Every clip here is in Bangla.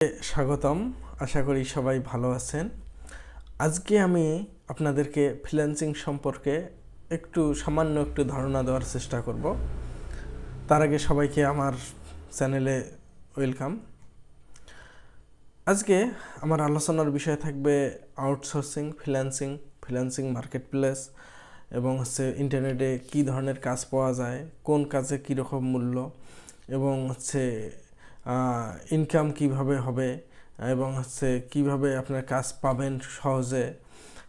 স্বাগতম। আশা করি সবাই ভালো আছেন। আজকে আমি আপনাদেরকে ফ্রিল্যান্সিং সম্পর্কে সামান্য একটু ধারণা দেওয়ার চেষ্টা করব। তার আগে সবাইকে আমার চ্যানেলে ওয়েলকাম। আজকে আমার আলোচনার বিষয় থাকবে আউটসোর্সিং, ফ্রিল্যান্সিং মার্কেটপ্লেস এবং ইন্টারনেটে কী ধরনের কাজ পাওয়া যায়, কোন কাজে কীরকম মূল্য এবং ইনকাম কিভাবে হবে এবং কিভাবে আপনার কাজ পাবেন সহজে,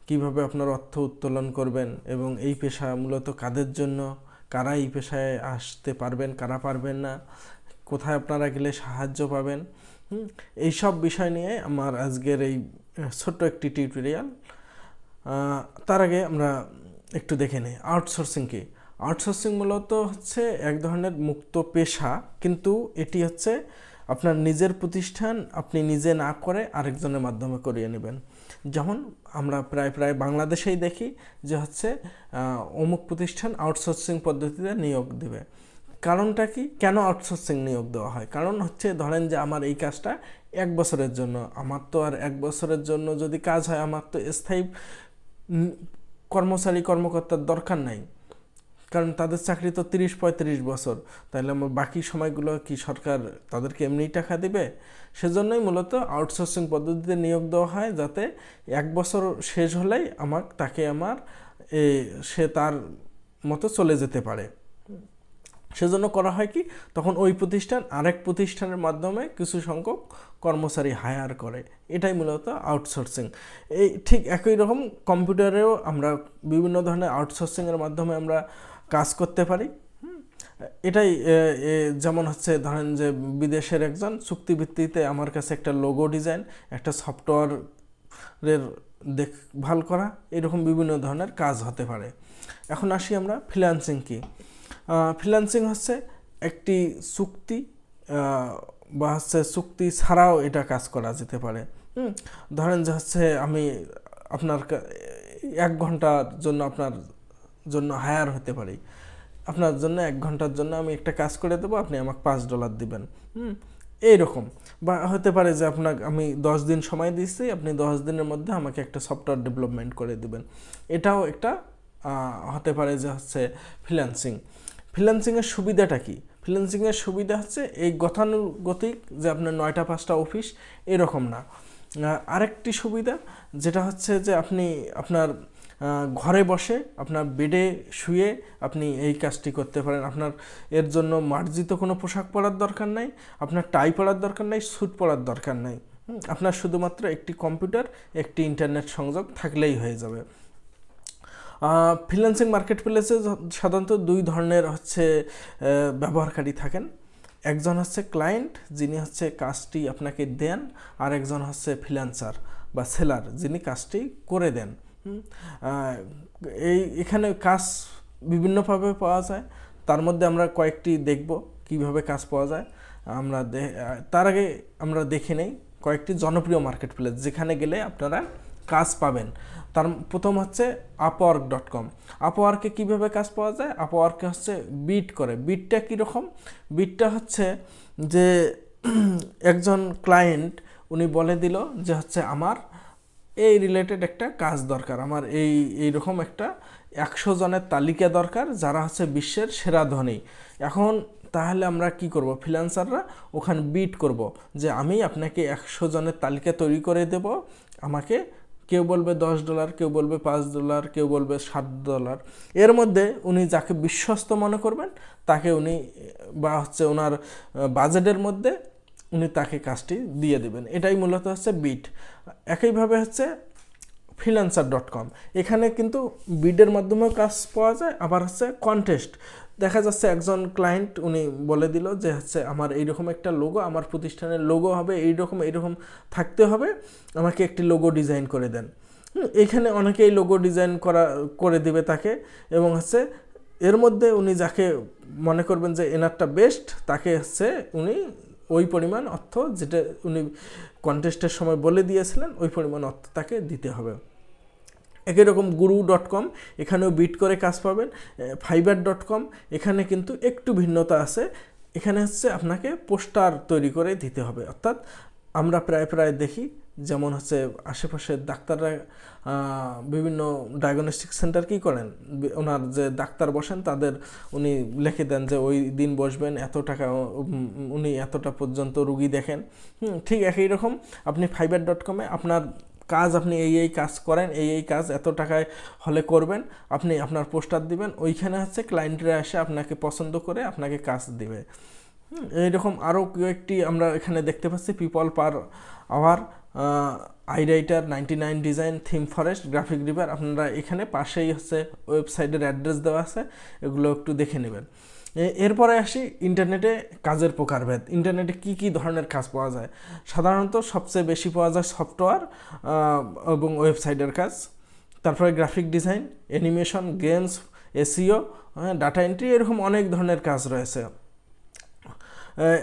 কিভাবে আপনার অর্থ উত্তোলন করবেন এবং এই পেশা মূলত কাদের জন্য, কারা এই পেশায় আসতে পারবেন, কারা পারবেন না, কোথায় আপনারা গেলে সাহায্য পাবেন, এই সব বিষয় নিয়ে আমার আজকের এই ছোট্ট একটি টিউটোরিয়াল। তার আগে আমরা একটু দেখে নিই আউটসোর্সিং কি। আউটসোর্সিং মূলত এক ধরনের মুক্ত পেশা, কিন্তু এটি আপনার নিজের প্রতিষ্ঠান আপনি নিজে না করে আরেকজনের মাধ্যমে করিয়ে নেবেন। যেমন আমরা প্রায় বাংলাদেশেই দেখি যে অমুক প্রতিষ্ঠান আউটসোর্সিং পদ্ধতিতে নিয়োগ দেবে। কারণটা কি, কেন আউটসোর্সিং নিয়োগ দেওয়া হয়? কারণ ধরেন যে আমার এই কাজটা 1 বছরের জন্য, আমার তো আর 1 বছরের জন্য যদি কাজ হয় আমার তো স্থায়ী কর্মকর্তার দরকার নাই, কারণ তাদের চাকরি তো 30-35 বছর। তাহলে আমার বাকি সময়গুলো কি সরকার তাদেরকে এমনিই টাকা দিবে? সেজন্যই মূলত আউটসোর্সিং পদ্ধতিতে নিয়োগ দেওয়া হয়, যাতে 1 বছর শেষ হলেই সে তার মতো চলে যেতে পারে। সেজন্য করা হয় কি, তখন ওই প্রতিষ্ঠান আরেক প্রতিষ্ঠানের মাধ্যমে কিছু সংখ্যক কর্মচারী হায়ার করে। এটাই মূলত আউটসোর্সিং। এই ঠিক একই রকম কম্পিউটারেও আমরা বিভিন্ন ধরনের আউটসোর্সিংয়ের মাধ্যমে আমরা কাজ করতে পারি। এটাই যেমন ধরেন যে বিদেশের একজন চুক্তিভিত্তিতে আমার কাছে একটা লোগো ডিজাইন, একটা সফটওয়্যারের দেখভাল করা, এরকম বিভিন্ন ধরনের কাজ হতে পারে। এখন আসি আমরা ফ্রিল্যান্সিং কি। ফ্রিল্যান্সিং একটি চুক্তি বা চুক্তি ছাড়াও এটা কাজ করা যেতে পারে। ধরেন যে আমি আপনার 1 ঘন্টার জন্য আপনার জন্য হায়ার হতে পারি। আপনার জন্য 1 ঘন্টার জন্য আমি একটা কাজ করে দেবো, আপনি আমাকে $5 দিবেন। এইরকম। বা হতে পারে যে আমি 10 দিন সময় দিচ্ছি, আপনি 10 দিনের মধ্যে আমাকে একটা সফটওয়্যার ডেভেলপমেন্ট করে দিবেন। এটাও একটা হতে পারে যে ফ্রিল্যান্সিংয়ের সুবিধাটা কি? ফ্রিল্যান্সিংয়ের সুবিধা এই গতানুগতিক, যে আপনার 9টা 5টা অফিস এরকম না। আরেকটি সুবিধা যেটা যে আপনি আপনার ঘরে বসে আপনার বেডে শুয়ে আপনি এই কাজটি করতে পারেন। আপনার এর জন্য মার্জিত কোনো পোশাক পরার দরকার নাই, আপনার টাই পরার দরকার নাই, স্যুট পরার দরকার নাই। আপনার শুধুমাত্র একটি কম্পিউটার, একটি ইন্টারনেট সংযোগ থাকলেই হয়ে যাবে। ফ্রিল্যান্সিং মার্কেটপ্লেসে সাধারণত 2 ধরনের ব্যবহারকারী থাকেন। একজন ক্লায়েন্ট, যিনি কাজটি আপনাকে দেন, আর একজন ফ্রিল্যান্সার বা সেলার, যিনি কাজটি করে দেন। এখানে কাজ বিভিন্নভাবে পাওয়া যায়, তার মধ্যে আমরা কয়েকটি দেখব কিভাবে কাজ পাওয়া যায়। তার আগে আমরা দেখে নেই কয়েকটি জনপ্রিয় মার্কেটপ্লেস যেখানে গেলে আপনারা কাজ পাবেন। তার প্রথম upwork.com। আপওয়ার্কে কীভাবে কাজ পাওয়া যায়? আপওয়ার্কে বিট করে। বিটটা কীরকম? বিটটা যে একজন ক্লায়েন্ট উনি বলে দিল যে আমার এই রিলেটেড একটা কাজ দরকার, আমার এইরকম একটা 100 জনের তালিকা দরকার যারা বিশ্বের সেরা ধনী। এখন তাহলে আমরা কি করব? ফ্রিল্যান্সাররা ওখানে বিট করব যে আমি আপনাকে 100 জনের তালিকা তৈরি করে দেব। আমাকে কেউ বলবে $10, কেউ বলবে $5, কেউ বলবে $7। এর মধ্যে উনি যাকে বিশ্বস্ত মনে করবেন তাকে উনি বা ওনার বাজেটের মধ্যে উনি তাকে কাজটি দিয়ে দেবেন। এটাই মূলত বিট। একইভাবে freelancer.com। এখানে কিন্তু বিডের মাধ্যমেও কাজ পাওয়া যায়, আবার কন্টেস্ট। দেখা যাচ্ছে একজন ক্লায়েন্ট উনি বলে দিল যে আমার এইরকম একটা লোগো, আমার প্রতিষ্ঠানের লোগো হবে এইরকম থাকতে হবে, আমাকে একটি লোগো ডিজাইন করে দেন। এখানে অনেকেই লোগো ডিজাইন করে দিবে তাকে, এবং এর মধ্যে উনি যাকে মনে করবেন যে এনারটা বেস্ট, তাকে উনি ওই পরিমাণ অর্থ, যেটা উনি কন্টেস্টের সময় বলে দিয়েছিলেন, ওই পরিমাণ অর্থ তাকে দিতে হবে। একই রকম guru.com, এখানেও বিট করে কাজ পাবেন। fiverr.com, এখানে কিন্তু একটু ভিন্নতা আছে। এখানে আপনাকে পোস্টার তৈরি করে দিতে হবে, অর্থাৎ আমরা প্রায় দেখি, যেমন হচ্ছে আশেপাশে ডাক্তাররা বিভিন্ন ডায়াগনস্টিক সেন্টার কী করেন, ওনার যে ডাক্তার বসেন তাদের উনি লিখে দেন যে ওই দিন বসবেন, এত টাকা উনি এতটা পর্যন্ত রুগী দেখেন। ঠিক একই রকম আপনি fiverr.com-এ আপনার কাজ, আপনি এই কাজ করেন, এই কাজ এত টাকায় হলে করবেন, আপনি আপনার পোস্টার দিবেন, ওইখানে হচ্ছে ক্লায়েন্টরা এসে আপনাকে পছন্দ করে আপনাকে কাজ দিবে। এইরকম আরও কয়েকটি আমরা এখানে দেখতে পাচ্ছি, people per hour, iWriter, 99 design, ThemeForest, GraphicRiver. আপনারা এখানে পাশেই হচ্ছে ওয়েবসাইটের অ্যাড্রেস দেওয়া আছে, এগুলো একটু দেখে নেবেন। এরপরে আসি ইন্টারনেটে কাজের প্রকারভেদ। ইন্টারনেটে কি কি ধরনের কাজ পাওয়া যায়? সাধারণত সবচেয়ে বেশি পাওয়া যায় সফটওয়্যার এবং ওয়েবসাইটের কাজ, তারপরে graphic design, animation, games, SEO, data entry, এরকম অনেক ধরনের কাজ রয়েছে।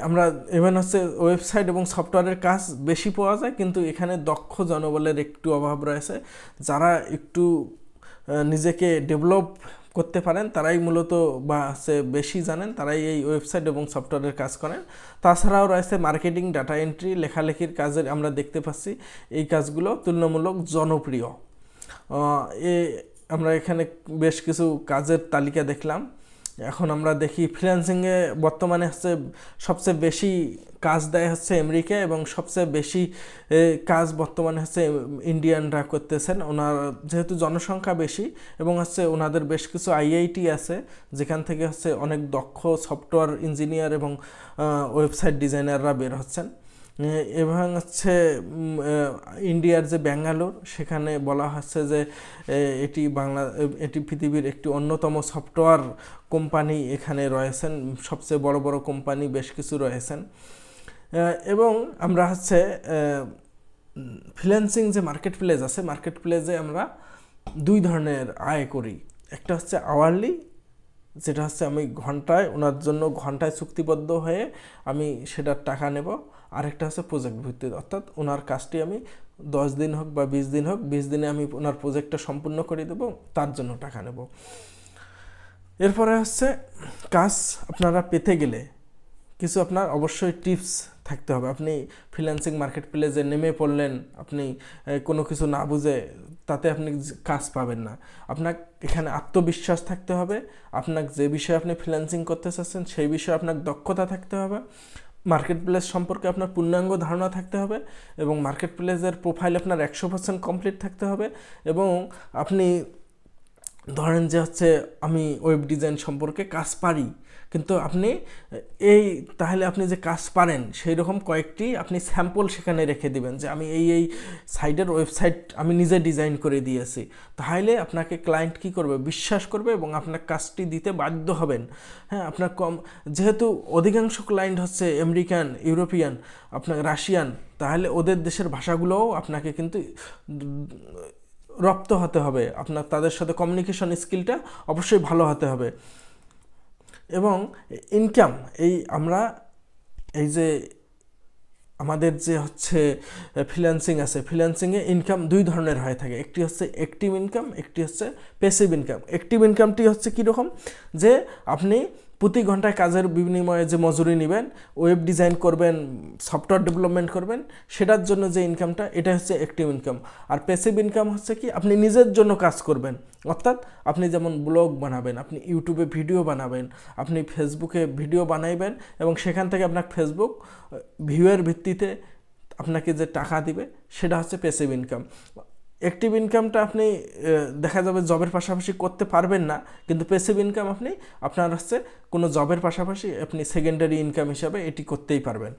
আমরা ইভেন হচ্ছে ওয়েবসাইট এবং সফটওয়্যারের কাজ বেশি পাওয়া যায়, কিন্তু এখানে দক্ষ জনবলের একটু অভাব রয়েছে। যারা একটু নিজেকে ডেভেলপ করতে পারেন তারাই মূলত বা হচ্ছে বেশি জানেন, তারাই এই ওয়েবসাইট এবং সফটওয়্যারের কাজ করেন। তাছাড়াও রয়েছে মার্কেটিং, ডাটা এন্ট্রি, লেখালেখির কাজের আমরা দেখতে পাচ্ছি এই কাজগুলো তুলনামূলক জনপ্রিয়। আমরা এখানে বেশ কিছু কাজের তালিকা দেখলাম। এখন আমরা দেখি ফ্রিল্যান্সিংয়ে বর্তমানে হচ্ছে সবচেয়ে বেশি কাজ দেয় হচ্ছে আমেরিকা, এবং সবচেয়ে বেশি কাজ বর্তমানে হচ্ছে ইন্ডিয়ানরা করতেছেন। ওনার যেহেতু জনসংখ্যা বেশি এবং হচ্ছে ওনাদের বেশ কিছু আইআইটি আছে, যেখান থেকে হচ্ছে অনেক দক্ষ সফটওয়্যার ইঞ্জিনিয়ার এবং ওয়েবসাইট ডিজাইনাররা বের হচ্ছেন। এবং হচ্ছে ইন্ডিয়ার যে ব্যাঙ্গালোর, সেখানে বলা হচ্ছে যে এটি পৃথিবীর একটি অন্যতম সফটওয়্যার কোম্পানি এখানে রয়েছেন, সবচেয়ে বড় বড় কোম্পানি বেশ কিছু রয়েছেন। এবং আমরা হচ্ছে ফ্রিল্যান্সিং যে মার্কেট প্লেস আছে, মার্কেট প্লেসে আমরা দুই ধরনের আয় করি। একটা হচ্ছে আওয়ারলি, যেটা হচ্ছে আমি ঘন্টায়, ওনার জন্য ঘন্টায় চুক্তিবদ্ধ হয়ে আমি সেটার টাকা নেব। আরেকটা হচ্ছে প্রজেক্ট ভিত্তিক, অর্থাৎ ওনার কাজটি আমি 10 দিন হোক বা 20 দিন হোক, 20 দিনে আমি ওনার প্রজেক্টটা সম্পূর্ণ করে দেবো, তার জন্য টাকা নেব। এরপরে হচ্ছে কাজ আপনারা পেতে গেলে কিছু আপনার অবশ্যই টিপস থাকতে হবে। আপনি ফ্রিল্যান্সিং মার্কেট প্লেসে নেমে পড়লেন, আপনি কোনো কিছু না বুঝে, তাতে আপনি কাজ পাবেন না। আপনার এখানে আত্মবিশ্বাস থাকতে হবে, আপনার যে বিষয়ে আপনি ফ্রিল্যান্সিং করতে চাচ্ছেন সেই বিষয়ে আপনার দক্ষতা থাকতে হবে, মার্কেট প্লেস সম্পর্কে আপনার পূর্ণাঙ্গ ধারণা থাকতে হবে, এবং মার্কেট প্লেসের প্রোফাইল আপনার 100% কমপ্লিট থাকতে হবে। এবং আপনি ধরেন যে হচ্ছে আমি ওয়েব ডিজাইন সম্পর্কে কাজ পারি, কিন্তু আপনি তাহলে আপনি যে কাজ পারেন সেই রকম কয়েকটি আপনি স্যাম্পল সেখানে রেখে দিবেন, যে আমি এই সাইটের ওয়েবসাইট আমি নিজে ডিজাইন করে দিয়েছি। তাহলে আপনাকে ক্লায়েন্ট কি করবে, বিশ্বাস করবে এবং আপনার কাজটি দিতে বাধ্য হবেন। হ্যাঁ, আপনার যেহেতু অধিকাংশ ক্লায়েন্ট হচ্ছে আমেরিকান, ইউরোপিয়ান, আপনার রাশিয়ান, তাহলে ওদের দেশের ভাষাগুলোও আপনাকে কিন্তু রপ্ত হতে হবে, আপনার তাদের সাথে কমিউনিকেশন স্কিলটা অবশ্যই ভালো হতে হবে। এবং ইনকাম, আমরা যে আমাদের যে হচ্ছে ফ্রিল্যান্সিং আছে, ফ্রিল্যান্সিংয়ে ইনকাম দুই ধরনের হয়ে থাকে, একটি হচ্ছে অ্যাক্টিভ ইনকাম, একটি হচ্ছে প্যাসিভ ইনকাম। অ্যাক্টিভ ইনকামটি হচ্ছে কীরকম, যে আপনি প্রতি ঘন্টায় কাজের বিনিময়ে যে মজুরি নেবেন, ওয়েব ডিজাইন করবেন, সফটওয়্যার ডেভেলপমেন্ট করবেন, সেটার জন্য যে ইনকামটা, এটা হচ্ছে অ্যাক্টিভ ইনকাম। আর প্যাসিভ ইনকাম হচ্ছে কি, আপনি নিজের জন্য কাজ করবেন, অর্থাৎ আপনি যেমন ব্লগ বানাবেন, আপনি ইউটিউবে ভিডিও বানাবেন, আপনি ফেসবুকে ভিডিও বানাইবেন, এবং সেখান থেকে আপনার ফেসবুক ভিউয়ের ভিত্তিতে আপনাকে যে টাকা দিবে, সেটা হচ্ছে প্যাসিভ ইনকাম। অ্যাক্টিভ ইনকামটা আপনি দেখা যাবে জবের পাশাপাশি করতে পারবেন না, কিন্তু প্যাসিভ ইনকাম আপনার হচ্ছে কোনো জবের পাশাপাশি আপনি সেকেন্ডারি ইনকাম হিসাবে এটি করতেই পারবেন।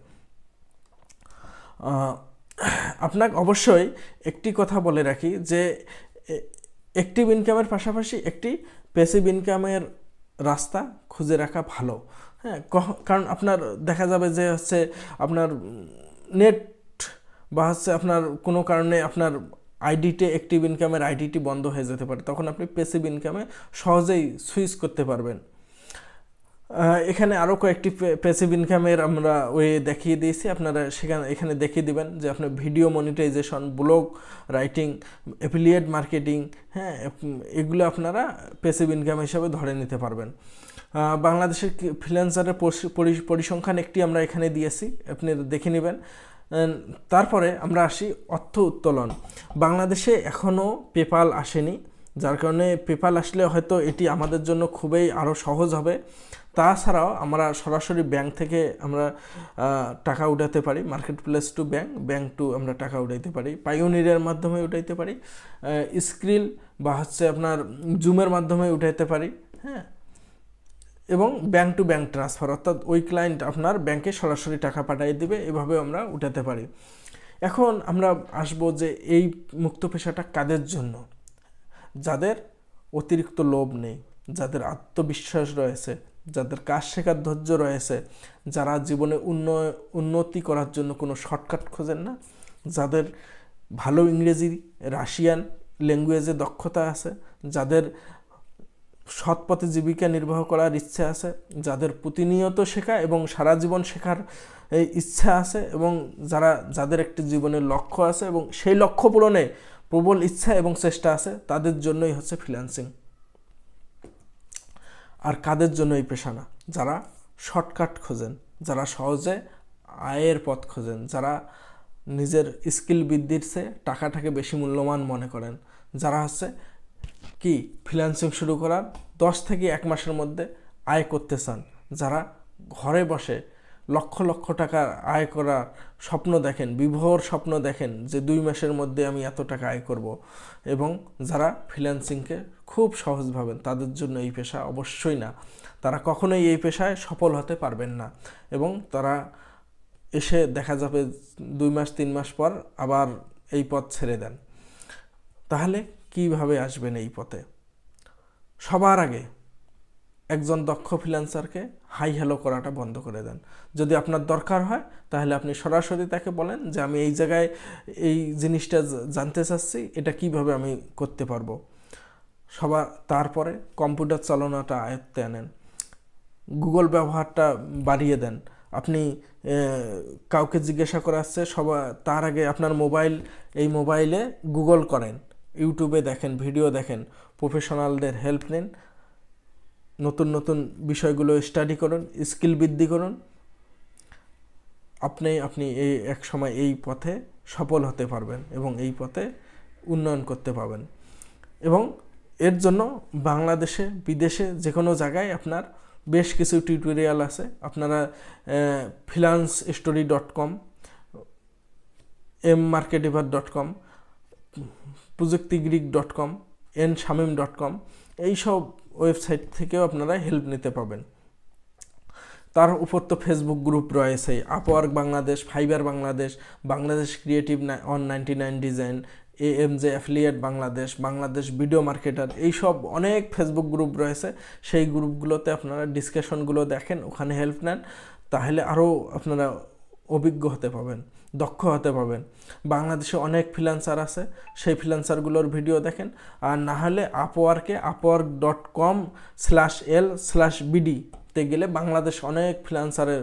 আপনাকে অবশ্যই একটি কথা বলে রাখি, যে অ্যাক্টিভ ইনকামের পাশাপাশি একটি প্যাসিভ ইনকামের রাস্তা খুঁজে রাখা ভালো। হ্যাঁ, কারণ আপনার দেখা যাবে যে হচ্ছে আপনার নেট বা হচ্ছে আপনার কোনো কারণে আপনার আইডিতে, অ্যাক্টিভ ইনকামের আইডিটি বন্ধ হয়ে যেতে পারে, তখন আপনি প্যাসিভ ইনকামে সহজেই সুইচ করতে পারবেন। এখানে আরও কয়েকটি প্যাসিভ ইনকামের আমরা দেখিয়ে দিয়েছি, আপনারা এখানে দেখিয়ে দিবেন যে আপনার video monetization, blog writing, affiliate marketing, হ্যাঁ, এগুলো আপনারা প্যাসিভ ইনকাম হিসাবে ধরে নিতে পারবেন। বাংলাদেশের ফ্রিল্যান্সারের পরিসংখ্যান একটি আমরা এখানে দিয়েছি, আপনি দেখে নেবেন। তারপরে আমরা আসি অর্থ উত্তোলন। বাংলাদেশে এখনও পেপাল আসেনি, যার কারণে পেপাল আসলে হয়তো এটি আমাদের জন্য খুবই আরও সহজ হবে। তাছাড়াও আমরা সরাসরি ব্যাংক থেকে আমরা টাকা উঠাতে পারি, market place to bank, bank to আমরা টাকা উঠাইতে পারি, পাইওনিয়ারের মাধ্যমে উঠাইতে পারি, স্ক্রিল বা হচ্ছে আপনার জুমের মাধ্যমে উঠাইতে পারি, হ্যাঁ, এবং ব্যাংক টু ব্যাংক ট্রান্সফার, অর্থাৎ ওই ক্লায়েন্ট আপনার ব্যাংকে সরাসরি টাকা পাঠিয়ে দিবে, এভাবে আমরা উঠাতে পারি। এখন আমরা আসব যে এই মুক্ত পেশাটা কাদের জন্য? যাদের অতিরিক্ত লোভ নেই, যাদের আত্মবিশ্বাস রয়েছে, যাদের কাজ শেখার ধৈর্য রয়েছে, যারা জীবনে উন্নতি করার জন্য কোনো শর্টকাট খোঁজেন না, যাদের ভালো ইংরেজি রাশিয়ান ল্যাঙ্গুয়েজে দক্ষতা আছে, যাদের সৎ পথে জীবিকা নির্বাহ করার ইচ্ছা আছে, যাদের প্রতিনিয়ত শেখা এবং সারা জীবন শেখার ইচ্ছা আছে, এবং যাদের একটি জীবনের লক্ষ্য আছে এবং সেই লক্ষ্য পূরণে প্রবল ইচ্ছা এবং চেষ্টা আছে, তাদের জন্যই হচ্ছে ফ্রিল্যান্সিং। আর কাদের জন্য এই পেশা না? যারা শর্টকাট খোঁজেন, যারা সহজে আয়ের পথ খোঁজেন, যারা নিজের স্কিল বৃদ্ধির চেয়ে টাকাটাকে বেশি মূল্যবান মনে করেন, যারা হচ্ছে কি ফ্রিল্যান্সিং শুরু করার 10 থেকে 1 মাসের মধ্যে আয় করতে চান, যারা ঘরে বসে লক্ষ লক্ষ টাকার আয় করার স্বপ্ন দেখেন, বিভোর স্বপ্ন দেখেন যে 2 মাসের মধ্যে আমি এত টাকা আয় করব, এবং যারা ফ্রিল্যান্সিংকে খুব সহজ ভাবেন, তাদের জন্য এই পেশা অবশ্যই না। তারা কখনোই এই পেশায় সফল হতে পারবেন না, এবং তারা এসে দেখা যাবে 2 মাস 3 মাস পর আবার এই পথ ছেড়ে দেন। তাহলে কিভাবে আসবেন এই পথে? সবার আগে একজন দক্ষ ফ্রিল্যান্সারকে হাই হ্যালো করাটা বন্ধ করে দেন। যদি আপনার দরকার হয় তাহলে আপনি সরাসরি তাকে বলেন যে আমি এই জায়গায় এই জিনিসটা জানতে চাচ্ছি, এটা কিভাবে আমি করতে পারবো। তারপরে কম্পিউটার চালানোটা আয়ত্তে আনেন, গুগল ব্যবহারটা বাড়িয়ে দেন। আপনি কাউকে জিজ্ঞাসা করাচ্ছে তার আগে আপনার এই মোবাইলে গুগল করেন, ইউটিউবে দেখেন, ভিডিও দেখেন, প্রফেশনালদের হেল্প নিন, নতুন নতুন বিষয়গুলো স্টাডি করুন, স্কিল বৃদ্ধি করুন। আপনি এক সময় এই পথে সফল হতে পারবেন এবং এই পথে উন্নয়ন করতে পারবেন। এবং এর জন্য বাংলাদেশে বিদেশে যে কোনো জায়গায় আপনার বেশ কিছু টিউটোরিয়াল আছে। আপনারা freelancestory.com, mmarketiver.com, projectigreek.com, nshamim.com এইসব ওয়েবসাইট থেকেও আপনারা হেল্প নিতে পাবেন। তার উপর তো ফেসবুক গ্রুপ রয়েছে, Upwork Bangladesh, fibre Bangladesh, Bangladesh creative 199 design, AMJ affiliate Bangladesh, Bangladesh video marketer, এইসব অনেক ফেসবুক গ্রুপ রয়েছে। সেই গ্রুপগুলোতে আপনারা ডিসকাশনগুলো দেখেন, ওখানে হেল্প নেন, তাহলে আরও আপনারা অভিজ্ঞ হতে পাবেন, দক্ষ হতে পারবেন। বাংলাদেশে অনেক ফ্রিল্যান্সার আছে, সেই ফ্রিল্যান্সারগুলোর ভিডিও দেখেন। আর না হলে upwork.com/l/bd তে গেলে বাংলাদেশ অনেক ফ্রিল্যান্সারের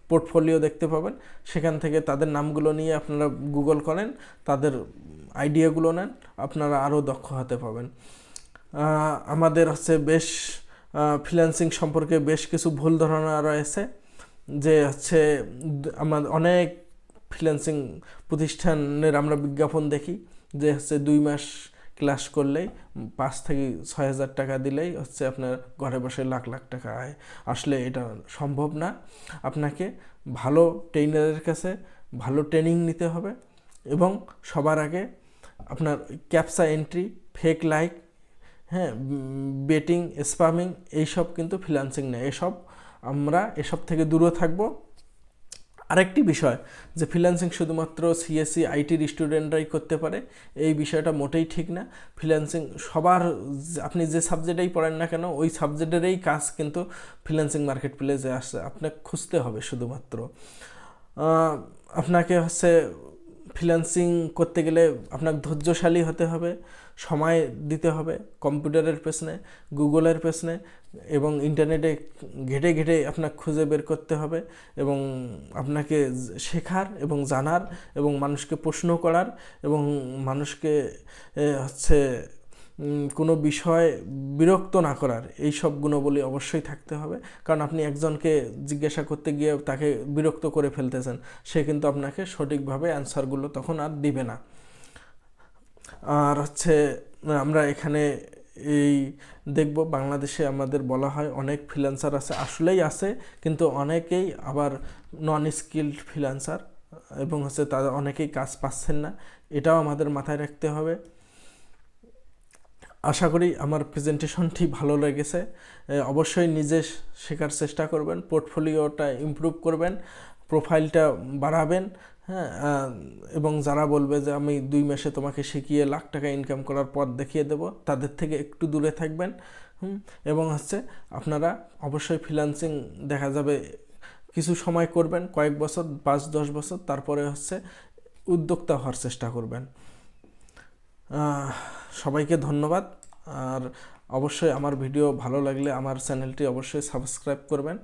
পোর্টফোলিও দেখতে পাবেন। সেখান থেকে তাদের নামগুলো নিয়ে আপনারা গুগল করেন, তাদের আইডিয়াগুলো নেন, আপনারা আরও দক্ষ হতে পারবেন। আমাদের হচ্ছে ফ্রিল্যান্সিং সম্পর্কে বেশ কিছু ভুল ধারণা রয়েছে, যে হচ্ছে আমাদের অনেক ফ্রিল্যান্সিং প্রতিষ্ঠানের আমরা বিজ্ঞাপন দেখি যে হচ্ছে 2 মাস ক্লাস করলেই 5 থেকে 6 হাজার টাকা দিলেই হচ্ছে আপনার ঘরে বসে লাখ লাখ টাকা আয়। আসলে এটা সম্ভব না। আপনাকে ভালো ট্রেনারের কাছে ভালো ট্রেনিং নিতে হবে, এবং সবার আগে আপনার ক্যাপচা এন্ট্রি, ফেক লাইক, হ্যাঁ, বেটিং, স্প্যামিং, এইসব কিন্তু ফ্রিল্যান্সিং না। এসব থেকে দূরে থাকবো। আরেকটি বিষয়, যে ফ্রিল্যান্সিং শুধুমাত্র সিএসসি আইটির স্টুডেন্টরাই করতে পারে, এই বিষয়টা মোটেই ঠিক না। ফ্রিল্যান্সিং আপনি যে সাবজেক্টেই পড়েন না কেন, ওই সাবজেক্টেরই কাজ কিন্তু ফ্রিল্যান্সিং মার্কেট প্লেসে আসছে। আপনাকে খুঁজতে হবে শুধুমাত্র। আপনাকে হচ্ছে ফ্রিল্যান্সিং করতে গেলে আপনাকে ধৈর্যশালী হতে হবে, সময় দিতে হবে কম্পিউটারের পেছনে, গুগলের পেছনে, এবং ইন্টারনেটে ঘেটে ঘেটে আপনাকে খুঁজে বের করতে হবে, এবং আপনাকে শেখার এবং জানার এবং মানুষকে প্রশ্ন করার এবং মানুষকে হচ্ছে কোনো বিষয় বিরক্ত না করার, এই সব গুণাবলী অবশ্যই থাকতে হবে। কারণ আপনি একজনকে জিজ্ঞাসা করতে গিয়ে তাকে বিরক্ত করে ফেলতেছেন, সে কিন্তু আপনাকে সঠিকভাবে অ্যান্সারগুলো তখন আর দিবে না। আর হচ্ছে আমরা এখানে এই দেখব বাংলাদেশে আমাদের বলা হয় অনেক ফ্রিল্যান্সার আছে, আসলেই আছে, কিন্তু অনেকেই আবার নন স্কিল্ড ফ্রিল্যান্সার এবং হচ্ছে তারা অনেকেই কাজ পাচ্ছেন না, এটাও আমাদের মাথায় রাখতে হবে। আশা করি আমার প্রেজেন্টেশনটি ভালো লেগেছে। অবশ্যই নিজে শেখার চেষ্টা করবেন, পোর্টফোলিওটা ইমপ্রুভ করবেন, প্রোফাইলটা বাড়াবেন, হ্যাঁ। এবং যারা বলবে যে আমি 2 মাসে তোমাকে শিখিয়ে লাখ টাকা ইনকাম করার পথ দেখিয়ে দেব, তাদের থেকে একটু দূরে থাকবেন। এবং হচ্ছে আপনারা অবশ্যই ফ্রিল্যান্সিং দেখা যাবে কিছু সময় করবেন, কয়েক বছর, 5-10 বছর, তারপরে হচ্ছে উদ্যোক্তা হওয়ার চেষ্টা করবেন। সবাইকে ধন্যবাদ। আর অবশ্যই আমার ভিডিও ভালো লাগলে আমার চ্যানেলটি অবশ্যই সাবস্ক্রাইব করবেন।